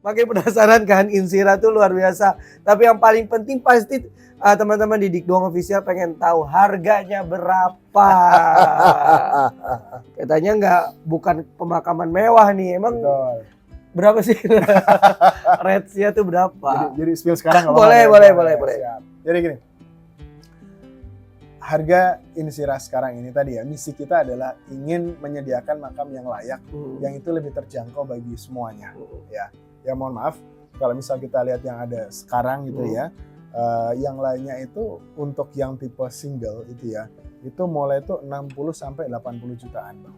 Makin penasaran kan, Insira tuh luar biasa. Tapi yang paling penting pasti teman-teman di Dik Doang Official pengen tahu harganya berapa. Katanya bukan pemakaman mewah nih, emang Betul. berapa sih? Rate-nya tuh berapa? Jadi spill sekarang nggak Boleh, apa-apa, boleh. Siap. Jadi gini, harga Insira sekarang ini tadi ya, misi kita adalah ingin menyediakan makam yang layak, yang itu lebih terjangkau bagi semuanya. Ya mohon maaf, kalau misal kita lihat yang ada sekarang gitu ya, yang lainnya itu untuk yang tipe single itu ya, itu mulai tuh 60 sampai 80 jutaan Bang.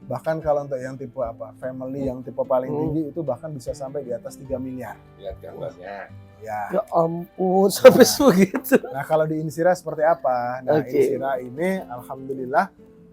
Bahkan kalau untuk yang tipe family yang tipe paling tinggi itu bahkan bisa sampai di atas 3 miliar. Lihat gambarnya. Ya ampun, sampai segitu. Nah kalau di Insira seperti apa? Nah Insira ini alhamdulillah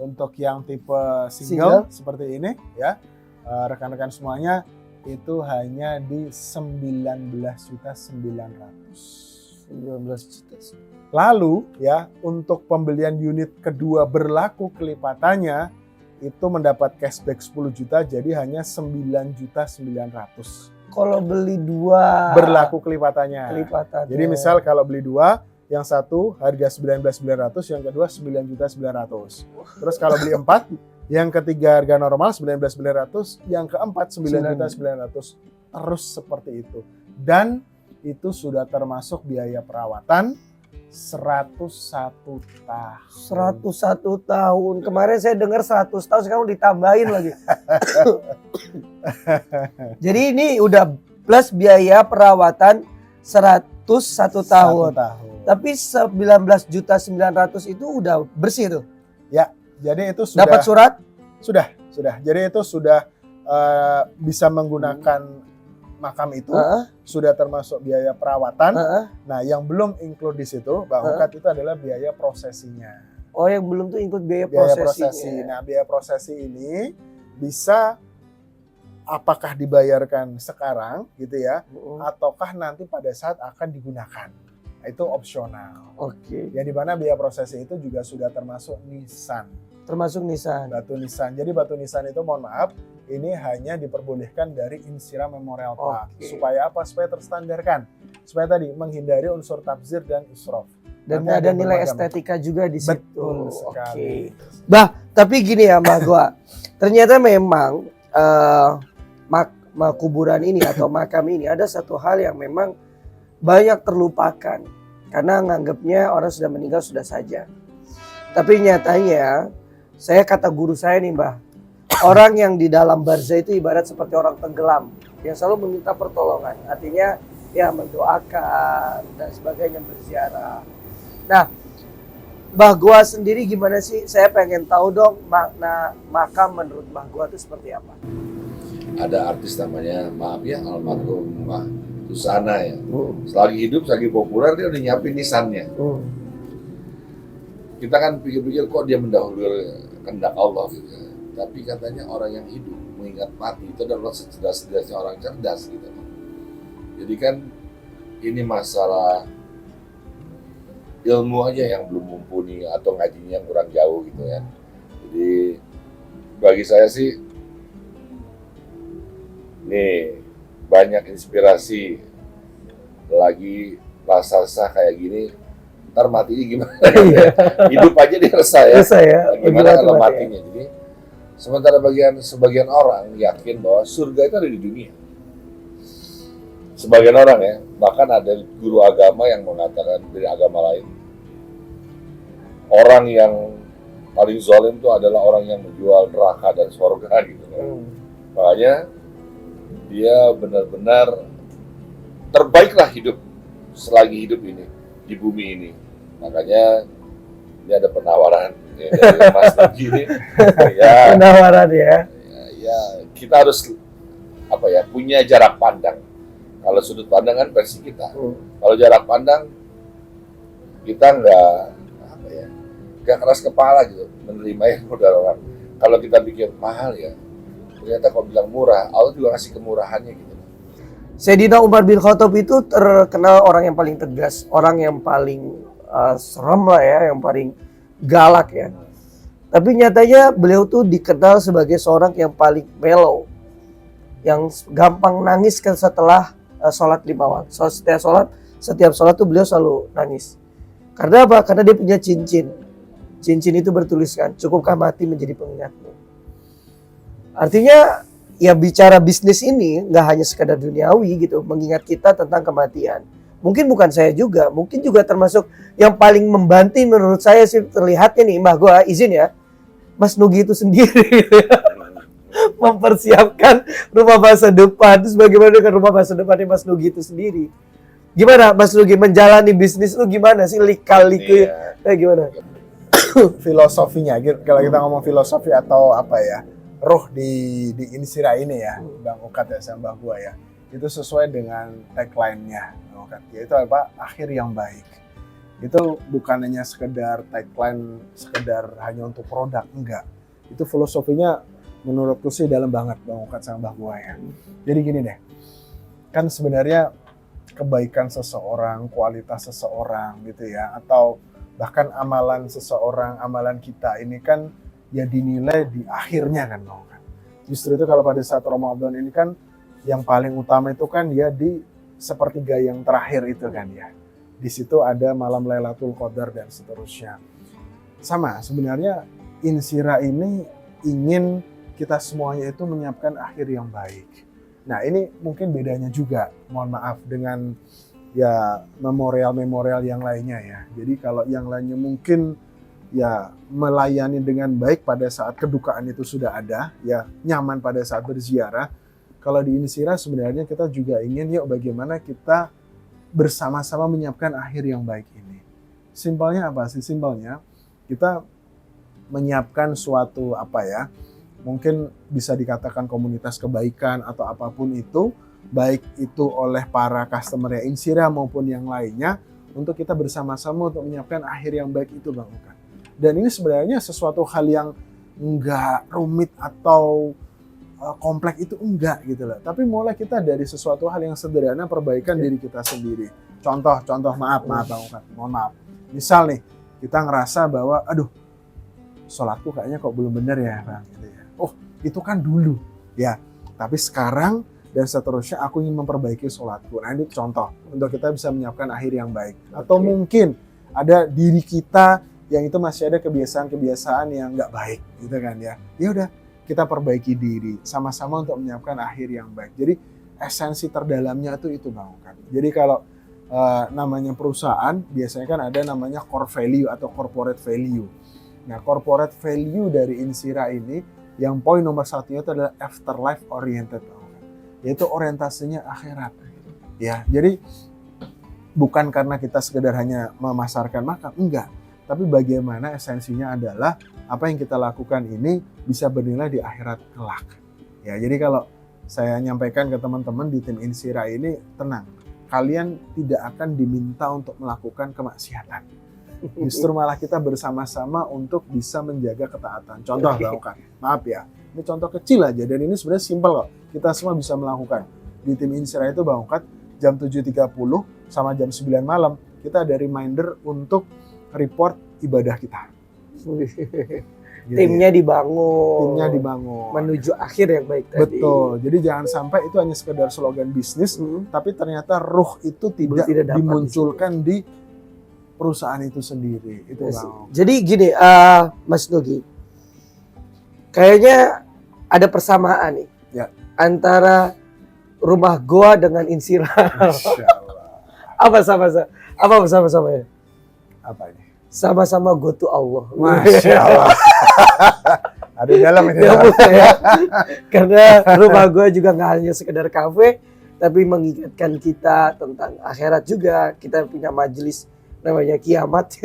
untuk yang tipe single seperti ini ya, rekan-rekan semuanya itu hanya di 19.900.000. Lalu ya untuk pembelian unit kedua berlaku kelipatannya itu mendapat cashback 10 juta jadi hanya 9.900.000. Kalau beli dua berlaku kelipatannya. Jadi misal kalau beli dua, yang satu harga 19.900, yang kedua 9.900.000. Terus kalau beli 4, yang ketiga harga normal 19.900, yang keempat 9.900.000. Terus seperti itu. Dan itu sudah termasuk biaya perawatan 101 tahun. 101 tahun. Kemarin saya dengar 100 tahun, sekarang ditambahin lagi. Jadi ini udah plus biaya perawatan 101 tahun. Tapi 19.900.000 itu udah bersih tuh. Ya, jadi itu sudah. Dapat surat? Sudah. Jadi itu sudah bisa menggunakan makam itu, sudah termasuk biaya perawatan. Nah, yang belum include di situ, Bang Ukat, itu adalah biaya prosesinya. Oh, yang belum tuh include biaya prosesi. Nah, biaya prosesi ini bisa apakah dibayarkan sekarang gitu ya, ataukah nanti pada saat akan digunakan. Itu opsional. Oke. Yang dimana biaya prosesi itu juga sudah termasuk nisan. Termasuk nisan. Batu nisan. Jadi batu nisan itu mohon maaf, ini hanya diperbolehkan dari Insira Memorial Park. Supaya apa? Supaya terstandarkan. Supaya tadi menghindari unsur tabzir dan israf. Dan ada nilai estetika juga di situ. Betul sekali. Bah, tapi gini ya Mbak Gua. Ternyata memang kuburan ini atau makam ini ada satu hal yang memang banyak terlupakan. Karena nganggapnya orang sudah meninggal sudah saja. Tapi nyatanya, saya kata guru saya nih Mbah, orang yang di dalam barzah itu ibarat seperti orang tenggelam yang selalu meminta pertolongan. Artinya ya mendoakan dan sebagainya, berziarah. Nah, Mbah Gua sendiri gimana sih? Saya pengen tahu dong makna makam menurut Mbah Gua itu seperti apa? Ada artis namanya, maaf ya, almarhum Mbah Susana ya. Selagi hidup, selagi populer dia udah nyiapin nisannya. Kita kan pikir-pikir kok dia mendahului kehendak Allah gitu. Tapi katanya orang yang hidup mengingat mati itu adalah secerdas-cerdasnya orang cerdas gitu. Jadi kan ini masalah ilmu aja yang belum mumpuni atau ngajinya yang kurang jauh gitu ya. Jadi bagi saya sih nih banyak inspirasi, lagi raksasa kayak gini, ntar matinya gimana? Hidup aja dia resah ya. Gimana kalau matinya? Jadi sementara sebagian orang yakin bahwa surga itu ada di dunia. Sebagian orang ya, bahkan ada guru agama yang mengatakan dari agama lain, orang yang paling zalim itu adalah orang yang menjual neraka dan surga gitu kan. Makanya dia benar-benar terbaiklah hidup selagi hidup ini di bumi ini. Makanya ini ada penawaran ya, dari Mas Nugi ya. Penawaran ya. Ya kita harus punya jarak pandang. Kalau sudut pandang kan versi kita. Kalau jarak pandang kita nggak keras kepala gitu menerima yang dari orang. Kalau kita pikir mahal ya, ternyata kalau bilang murah, Allah juga kasih kemurahannya gitu. Sayyidina Umar bin Khattab itu terkenal orang yang paling tegas, orang yang paling serem lah ya, yang paling galak ya. Tapi nyatanya beliau tuh dikenal sebagai seorang yang paling mellow. yang gampang nangis kan setelah sholat 5 waktu. Setiap sholat tuh beliau selalu nangis. Karena apa? Karena dia punya cincin. Cincin itu bertuliskan, cukupkah mati menjadi pengingatmu. Artinya ya bicara bisnis ini nggak hanya sekadar duniawi gitu, mengingat kita tentang kematian. Mungkin bukan saya juga, mungkin juga termasuk yang paling membantu menurut saya sih terlihatnya nih, Mbah gua izin ya, Mas Nugi itu sendiri mempersiapkan rumah masa depan. Terus bagaimana dengan rumah masa depannya Mas Nugi itu sendiri? Gimana Mas Nugi menjalani bisnis lu gimana sih lika-liku? Gimana? Filosofinya, kalau kita ngomong filosofi atau apa ya, roh di Insira ini ya, Bang Ukat ya sama Mbah gua ya, itu sesuai dengan tagline-nya Bang Ukat, yaitu apa? Akhir yang baik. Itu bukan hanya sekedar tagline, sekedar hanya untuk produk, enggak. Itu filosofinya menurutku sih dalam banget Bang Ukat sama Mbah gua ya. Jadi gini deh, kan sebenarnya kebaikan seseorang, kualitas seseorang gitu ya, atau bahkan amalan seseorang, amalan kita ini kan ya dinilai di akhirnya kan Bang Ukat. Justru itu kalau pada saat Ramadan ini kan yang paling utama itu kan ya di sepertiga yang terakhir itu kan ya. Di situ ada malam Lailatul Qadar dan seterusnya. Sama sebenarnya Insira ini ingin kita semuanya itu menyiapkan akhir yang baik. Nah ini mungkin bedanya juga, mohon maaf, dengan ya memorial-memorial yang lainnya ya. Jadi kalau yang lainnya mungkin ya melayani dengan baik pada saat kedukaan itu sudah ada, ya nyaman pada saat berziarah. Kalau di Insira sebenarnya kita juga ingin yuk bagaimana kita bersama-sama menyiapkan akhir yang baik ini. Simpelnya apa sih? Simpelnya kita menyiapkan suatu apa ya, mungkin bisa dikatakan komunitas kebaikan atau apapun itu, baik itu oleh para customer Insira maupun yang lainnya, untuk kita bersama-sama untuk menyiapkan akhir yang baik itu Bang Ukat. Dan ini sebenarnya sesuatu hal yang enggak rumit atau kompleks itu enggak gitu loh. Tapi mulai kita dari sesuatu hal yang sederhana, perbaikan diri kita sendiri. Contoh maaf Bang Ukat, mohon maaf. Misal nih, kita ngerasa bahwa aduh, sholatku kayaknya kok belum benar ya Bang gitu ya. Oh, itu kan dulu ya. Tapi sekarang dan seterusnya aku ingin memperbaiki sholatku. Nah, ini contoh untuk kita bisa menyiapkan akhir yang baik. Atau mungkin ada diri kita yang itu masih ada kebiasaan-kebiasaan yang nggak baik gitu kan ya. Ya udah, kita perbaiki diri sama-sama untuk menyiapkan akhir yang baik. Jadi esensi terdalamnya itu Bang Ukat. Jadi kalau namanya perusahaan biasanya kan ada namanya core value atau corporate value. Nah, corporate value dari Insira ini yang poin nomor satunya itu adalah afterlife oriented, yaitu orientasinya akhirat. Ya, jadi bukan karena kita sekedar hanya memasarkan makan, enggak. Tapi bagaimana esensinya adalah apa yang kita lakukan ini bisa bernilai di akhirat kelak. Ya, jadi kalau saya nyampaikan ke teman-teman di tim Insira ini, tenang, kalian tidak akan diminta untuk melakukan kemaksiatan. Justru malah kita bersama-sama untuk bisa menjaga ketaatan. Contoh Bang Ukat, maaf ya, ini contoh kecil aja dan ini sebenarnya simpel kok. Kita semua bisa melakukan. Di tim Insira itu Bang Ukat, jam 7.30 sama jam 9 malam, kita ada reminder untuk report ibadah kita. Gitu. Timnya dibangun menuju akhir yang baik tadi. Betul. Jadi jangan sampai itu hanya sekedar slogan bisnis, tapi ternyata ruh itu tidak dimunculkan di perusahaan itu sendiri. Itu Bang. Jadi gini, Mas Nugi, kayaknya ada persamaan nih antara rumah goa dengan Insira. Apa sama-samanya? Apa ini? Sama-sama go to Allah. Masya Allah. Ada dalam ini. Ya. Karena rumah gue juga nggak hanya sekedar kafe, tapi mengingatkan kita tentang akhirat juga. Kita punya majelis namanya kiamat.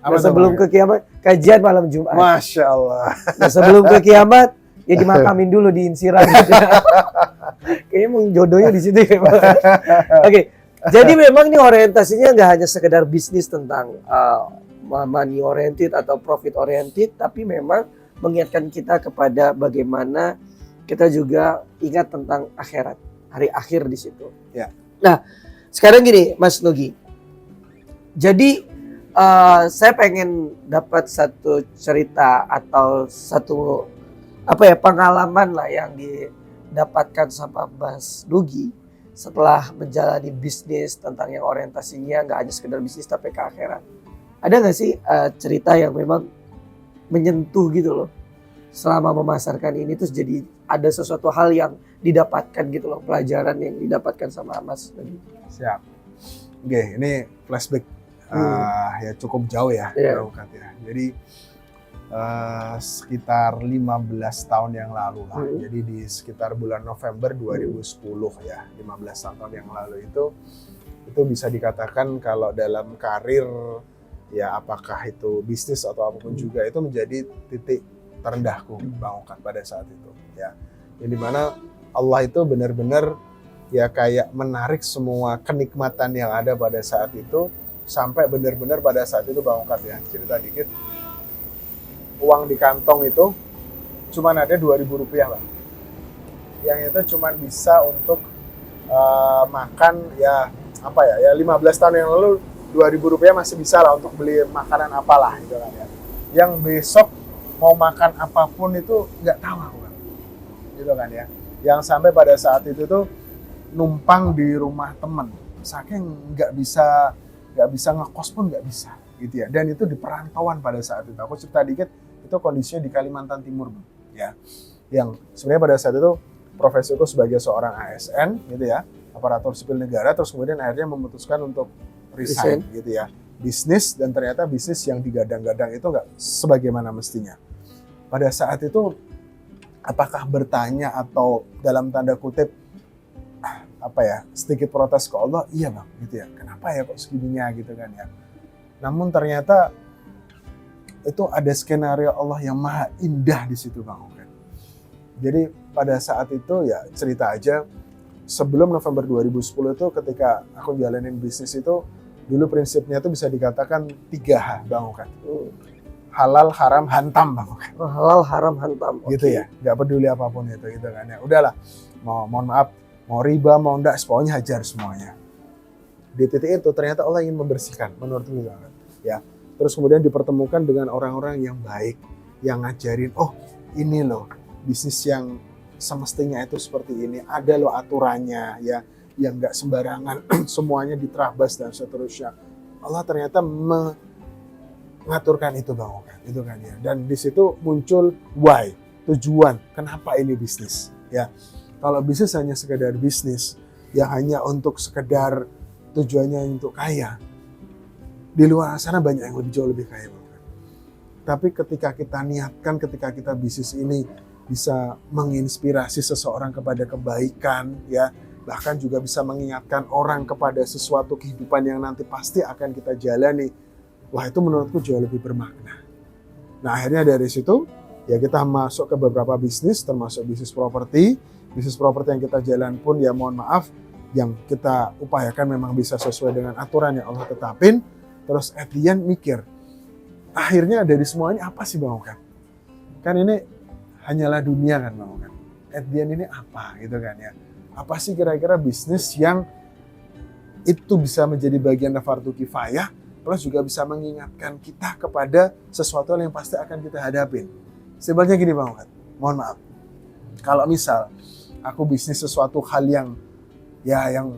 Nah, sebelum ke kiamat, kajian malam Jumat. Masya Allah. Nah, sebelum ke kiamat, ya dimakamin dulu di Insira. Gitu. Kayaknya jodohnya di situ ya. Oke. Jadi memang ini orientasinya nggak hanya sekedar bisnis tentang money oriented atau profit oriented, tapi memang mengingatkan kita kepada bagaimana kita juga ingat tentang akhirat, hari akhir di situ. Ya. Nah, sekarang gini, Mas Nugi. Jadi saya pengen dapat satu cerita atau satu pengalaman lah yang dapatkan sama Mas Nugi setelah menjalani bisnis tentang yang orientasinya nggak hanya sekedar bisnis tapi ke akhirat. Ada nggak sih cerita yang memang menyentuh gitu loh selama memasarkan ini, terus jadi ada sesuatu hal yang didapatkan gitu loh, pelajaran yang didapatkan sama Mas Nugi? Siap. Oke, ini flashback ya cukup jauh ya, jauh kan ya. Jadi sekitar 15 tahun yang lalu lah. Jadi di sekitar bulan November 2010 ya, 15 tahun yang lalu itu bisa dikatakan kalau dalam karir ya apakah itu bisnis atau apapun juga itu menjadi titik terendahku Bang Okan pada saat itu ya. Yang dimana Allah itu benar-benar ya kayak menarik semua kenikmatan yang ada pada saat itu sampai benar-benar pada saat itu Bang Okan ya, cerita dikit, uang di kantong itu cuma ada 2.000 rupiah Bang. Yang itu cuma bisa untuk makan ya apa ya 15 tahun yang lalu 2.000 rupiah masih bisa lah untuk beli makanan apalah gitu kan ya. Yang besok mau makan apapun itu nggak tahu aku kan. Gitu kan ya. Yang sampai pada saat itu tuh numpang di rumah teman. Saking nggak bisa ngekos pun nggak bisa gitu ya. Dan itu di perantauan pada saat itu. Aku cerita dikit, itu kondisinya di Kalimantan Timur ya. Yang sebenarnya pada saat itu profesiku sebagai seorang ASN gitu ya, aparatur sipil negara, terus kemudian akhirnya memutuskan untuk resign gitu ya. Bisnis, dan ternyata bisnis yang digadang-gadang itu nggak sebagaimana mestinya. Pada saat itu apakah bertanya atau dalam tanda kutip apa ya sedikit protes ke Allah? Iya Bang gitu ya. Kenapa ya kok segininya gitu kan ya. Namun ternyata itu ada skenario Allah yang maha indah di situ Bang. Jadi pada saat itu ya cerita aja, sebelum November 2010 itu ketika aku jalanin bisnis itu, dulu prinsipnya itu bisa dikatakan 3H Bang Okan. Halal, haram, hantam Bang Okan. Halal, haram, hantam. Gitu ya, nggak peduli apapun itu gitu kan ya. Udahlah, mohon maaf, mau riba, mau enggak, pokoknya hajar semuanya. Di titik itu ternyata Allah ingin membersihkan, menurutku banget. Ya, terus kemudian dipertemukan dengan orang-orang yang baik, yang ngajarin, oh ini loh bisnis yang semestinya itu seperti ini, ada loh aturannya ya, yang nggak sembarangan semuanya diterabas dan seterusnya. Allah ternyata mengaturkan itu Bang Okan, itu kan ya. Dan di situ muncul why, tujuan, kenapa ini bisnis ya. Kalau bisnis hanya sekedar bisnis, ya hanya untuk sekedar tujuannya untuk kaya, di luar sana banyak yang lebih jauh lebih kaya Bang Okan. Tapi ketika kita niatkan, ketika kita bisnis ini bisa menginspirasi seseorang kepada kebaikan ya, bahkan juga bisa mengingatkan orang kepada sesuatu kehidupan yang nanti pasti akan kita jalani, wah itu menurutku jauh lebih bermakna. Nah akhirnya dari situ ya kita masuk ke beberapa bisnis, termasuk bisnis properti yang kita jalan pun ya mohon maaf, yang kita upayakan memang bisa sesuai dengan aturan yang Allah tetapin. Terus at the end mikir, akhirnya dari semua ini apa sih Bang Okan? Kan ini hanyalah dunia kan Bang Okan. At the end ini apa gitu kan ya. Apa sih kira-kira bisnis yang itu bisa menjadi bagian fardu kifayah, plus juga bisa mengingatkan kita kepada sesuatu yang pasti akan kita hadapin. Sebenarnya gini Bang Okan, mohon maaf. Kalau misal aku bisnis sesuatu hal yang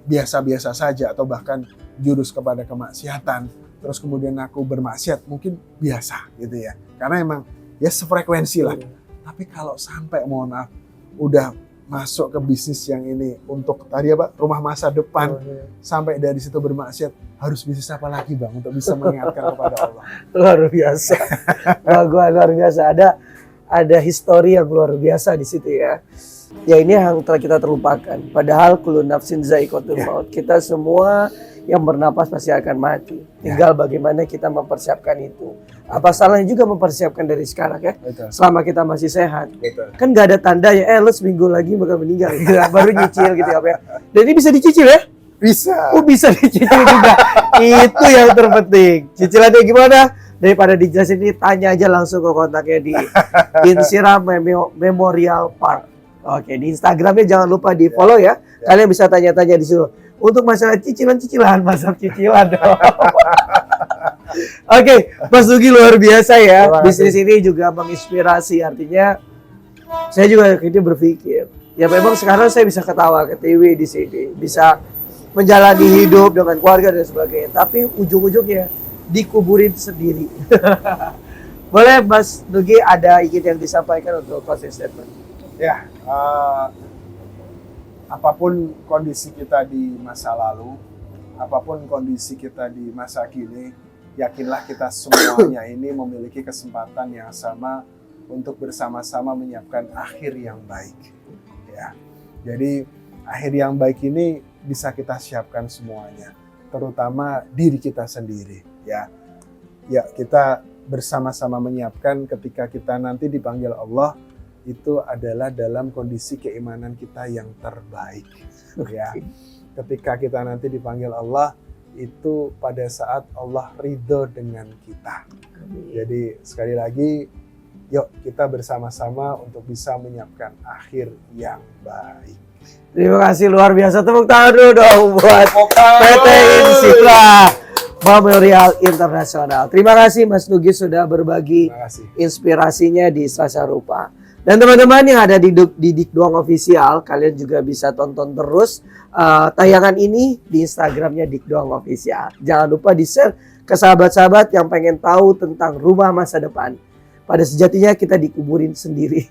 biasa-biasa saja atau bahkan jurus kepada kemaksiatan, terus kemudian aku bermaksiat, mungkin biasa gitu ya. Karena emang ya sefrekuensi lah. Tapi kalau sampai mohon maaf udah masuk ke bisnis yang ini untuk tadi apa rumah masa depan, sampai dari situ bermaksiat, harus bisnis apa lagi Bang untuk bisa mengingatkan kepada Allah? Luar biasa. Luar biasa. Ada histori yang luar biasa di situ ya. Ya ini yang telah kita terlupakan. Padahal kullu nafsin za'iqatul maut. Kita semua yang bernapas pasti akan mati. Tinggal bagaimana kita mempersiapkan itu. Apa salahnya juga mempersiapkan dari sekarang ya? Betul. Selama kita masih sehat. Betul. Kan gak ada tandanya, lu seminggu lagi bakal meninggal. Gitu, baru nyicil gitu apa ya. Dan ini bisa dicicil ya? Bisa. Oh bisa dicicil juga. Itu yang terpenting. Cicilannya gimana? Daripada dijelasin ini, tanya aja langsung ke kontaknya di Insira Memorial Park. Oke, di Instagramnya jangan lupa di follow ya. Kalian bisa tanya-tanya di situ. Untuk masalah cicilan-cicilan, masalah cicilan dong. Oke, Mas Nugi luar biasa ya. Bisnis ini juga menginspirasi, artinya Saya juga akhirnya berpikir, ya memang sekarang saya bisa ketawa ke TV di sini, bisa menjalani hidup dengan keluarga dan sebagainya, tapi ujung-ujungnya dikuburin sendiri. Boleh Mas Nugi ada ingin yang disampaikan untuk closing statement? Ya, apapun kondisi kita di masa lalu, apapun kondisi kita di masa kini, yakinlah kita semuanya ini memiliki kesempatan yang sama untuk bersama-sama menyiapkan akhir yang baik. Ya, jadi akhir yang baik ini bisa kita siapkan semuanya, terutama diri kita sendiri. Ya, kita bersama-sama menyiapkan ketika kita nanti dipanggil Allah, itu adalah dalam kondisi keimanan kita yang terbaik. Ya, ketika kita nanti dipanggil Allah, itu pada saat Allah ridho dengan kita. Jadi sekali lagi, yuk kita bersama-sama untuk bisa menyiapkan akhir yang baik. Terima kasih luar biasa, tepuk tangan dulu dong buat PT Insipra Memorial Internasional. Terima kasih Mas Nugi sudah berbagi inspirasinya di Selasa Rupa. Dan teman-teman yang ada di Dik Doang Official, kalian juga bisa tonton terus tayangan ini di Instagramnya Dik Doang Official. Jangan lupa di-share ke sahabat-sahabat yang pengen tahu tentang rumah masa depan. Pada sejatinya kita dikuburin sendiri.